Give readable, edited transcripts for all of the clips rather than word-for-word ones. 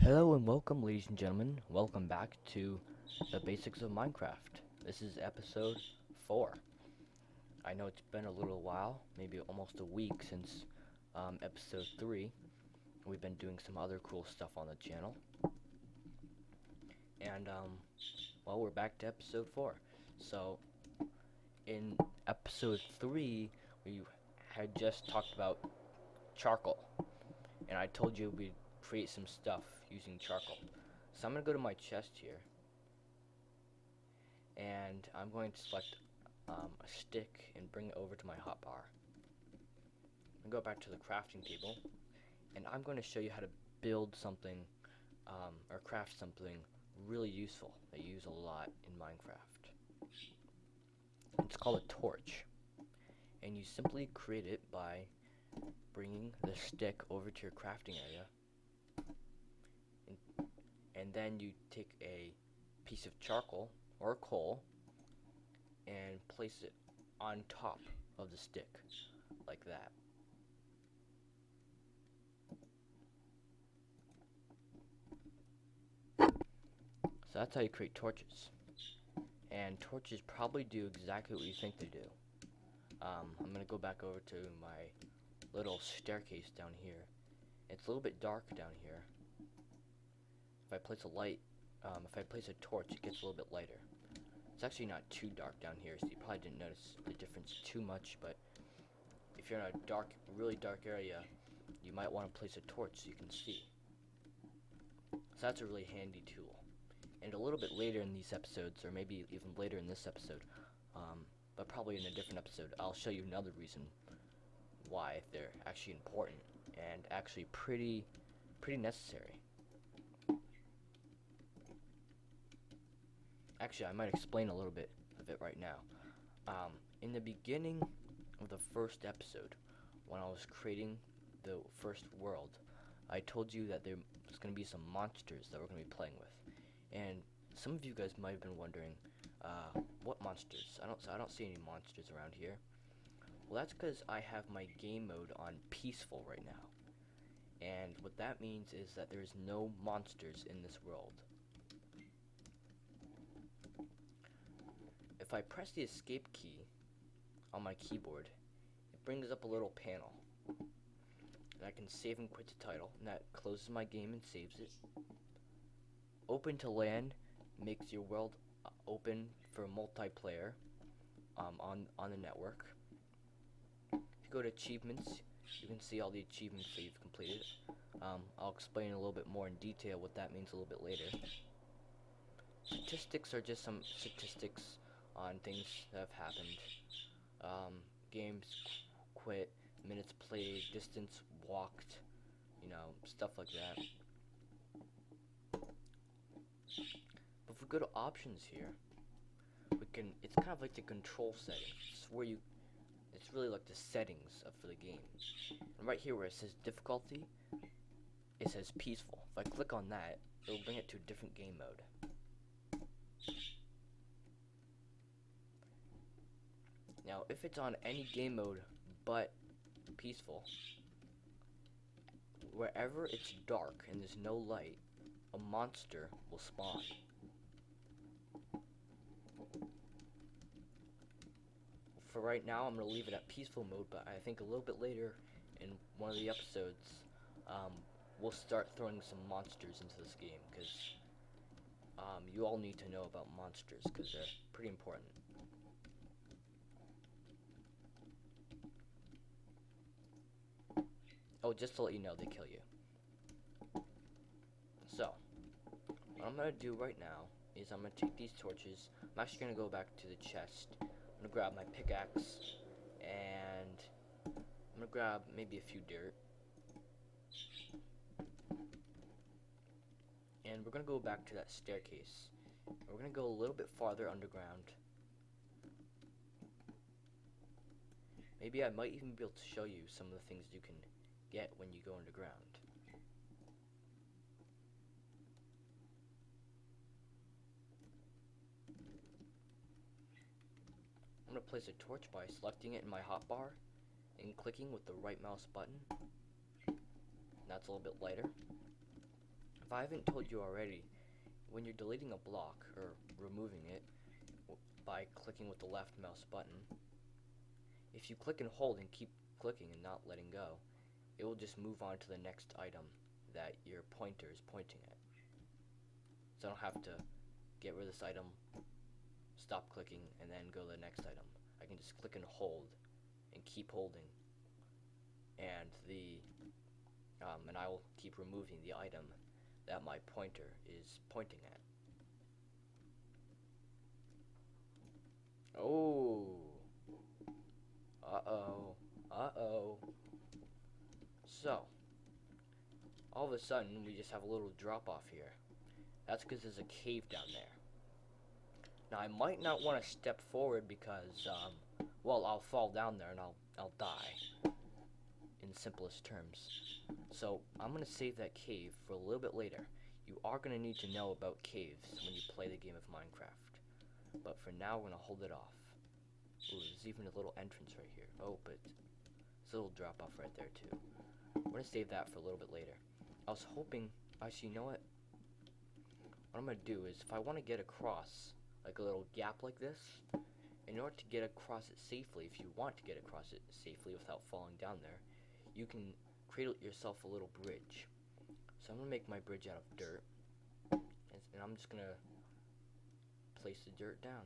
Hello and welcome, ladies and gentlemen. Welcome back to the Basics of Minecraft. This is episode 4. I know it's been a little while, maybe almost a week since episode 3. We've been doing some other cool stuff on the channel. And, well, we're back to episode 4. So, in episode 3, we had just talked about charcoal. And I told you we'd create some stuff using charcoal. So I'm going to go to my chest here, and I'm going to select a stick and bring it over to my hotbar. I'm going to go back to the crafting table, and I'm going to show you how to build something or craft something really useful that you use a lot in Minecraft. It's called a torch, and you simply create it by bringing the stick over to your crafting area, and then you take a piece of charcoal or coal and place it on top of the stick like that. So that's how you create torches. And torches probably do exactly what you think they do. I'm gonna go back over to my little staircase down here. It's a little bit dark down here. If I place a light, if I place a torch, it gets a little bit lighter. It's actually not too dark down here, so you probably didn't notice the difference too much, but if you're in a dark, really dark area, you might want to place a torch so you can see. So that's a really handy tool. And a little bit later in these episodes, or maybe even later in this episode, but probably in a different episode, I'll show you another reason why they're actually important and actually pretty necessary. Actually, I might explain a little bit of it right now. In the beginning of the first episode, when I was creating the first world, I told you that there was going to be some monsters that we're going to be playing with. And some of you guys might have been wondering, what monsters? I don't see any monsters around here. Well, that's because I have my game mode on peaceful right now. And what that means is that there's no monsters in this world. If I press the escape key on my keyboard, it brings up a little panel. And I can save and quit the title, and that closes my game and saves it. Open to land makes your world open for multiplayer on the network. If you go to achievements, you can see all the achievements that you've completed. I'll explain a little bit more in detail what that means a little bit later. Statistics are just some statistics on things that have happened. Games quit, minutes played, distance walked, stuff like that. But if we go to options here, it's kind of like the control settings, it's really like the settings for the game. And right here where it says difficulty, it says peaceful. If I click on that, it'll bring it to a different game mode. Now, if it's on any game mode but peaceful, wherever it's dark and there's no light, a monster will spawn. For right now, I'm going to leave it at peaceful mode, but I think a little bit later in one of the episodes, we'll start throwing some monsters into this game, because you all need to know about monsters, because they're pretty important. Oh, just to let you know, they kill you. So, what I'm going to do right now is I'm going to take these torches. I'm actually going to go back to the chest. I'm going to grab my pickaxe, and I'm going to grab maybe a few dirt. And we're going to go back to that staircase. We're going to go a little bit farther underground. Maybe I might even be able to show you some of the things you can get when you go underground. I'm going to place a torch by selecting it in my hotbar and clicking with the right mouse button. That's a little bit lighter. if I haven't told you already, when you're deleting a block or removing it by clicking with the left mouse button, if you click and hold and keep clicking and not letting go, it will just move on to the next item that your pointer is pointing at. So I don't have to get rid of this item, stop clicking, and then go to the next item. I can just click and hold and keep holding, and and I will keep removing the item that my pointer is pointing at. Oh, uh-oh. So, all of a sudden, we just have a little drop off here. That's because there's a cave down there. Now, I might not want to step forward because, well, I'll fall down there and I'll die, in simplest terms. So, I'm going to save that cave for a little bit later. You are going to need to know about caves when you play the game of Minecraft. But for now, we're going to hold it off. Ooh, there's even a little entrance right here. Oh, but there's a little drop off right there too. We're going to save that for a little bit later. I was hoping, actually, you know what? What I'm going to do is, if I want to get across, like a little gap like this, in order to get across it safely, if you want to get across it safely without falling down there, you can create yourself a little bridge. So I'm going to make my bridge out of dirt, and I'm just going to place the dirt down.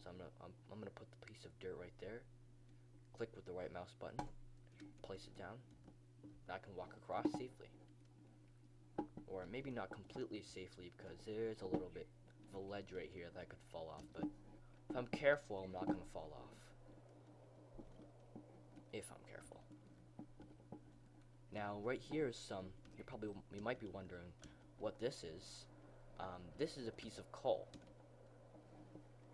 So I'm gonna put the piece of dirt right there, click with the right mouse button, place it down, and I can walk across safely. Or maybe not completely safely, because there's a little bit of a ledge right here that I could fall off, but if I'm careful, I'm not gonna fall off. If I'm careful. Now, right here is you might be wondering what this is. This is a piece of coal.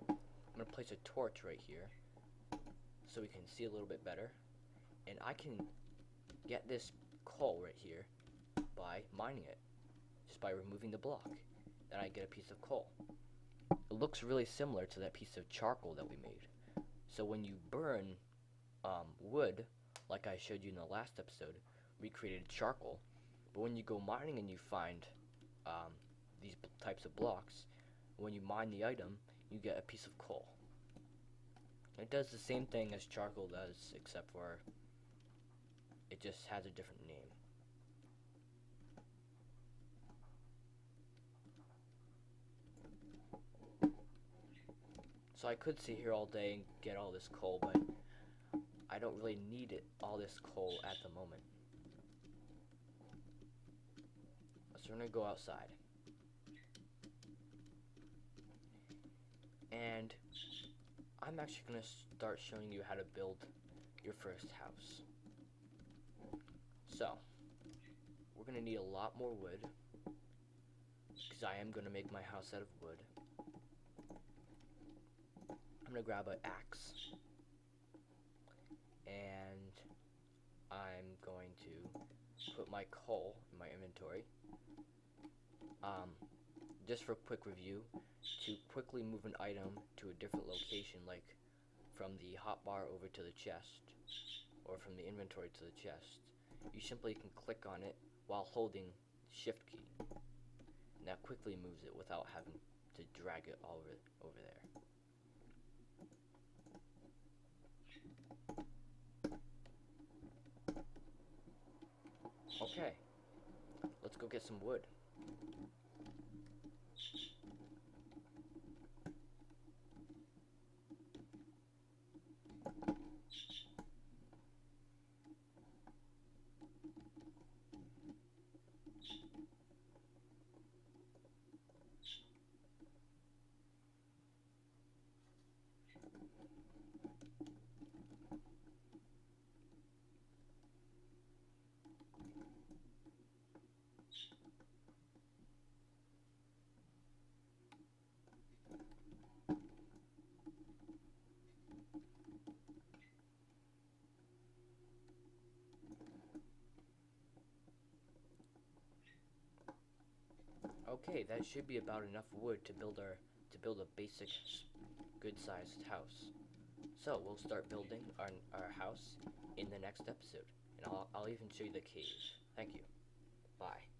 I'm going to place a torch right here so we can see a little bit better, and I can get this coal right here by mining it, just by removing the block. Then I get a piece of coal. It looks really similar to that piece of charcoal that we made. So when you burn wood, like I showed you in the last episode, we created charcoal, but when you go mining and you find these types of blocks, when you mine the item, you get a piece of coal. It does the same thing as charcoal does, except for it just has a different name. So I could sit here all day and get all this coal, but I don't really need all this coal at the moment. So we're gonna go outside. And I'm actually going to start showing you how to build your first house. So, we're going to need a lot more wood, because I am going to make my house out of wood. I'm going to grab an axe, and I'm going to put my coal in my inventory. Just for a quick review, to quickly move an item to a different location, like from the hotbar over to the chest, or from the inventory to the chest, you simply can click on it while holding shift key. And that quickly moves it without having to drag it all over there. Okay, let's go get some wood. Okay, that should be about enough wood to build a basic, good-sized house. So we'll start building our house in the next episode, and I'll even show you the cave. Thank you. Bye.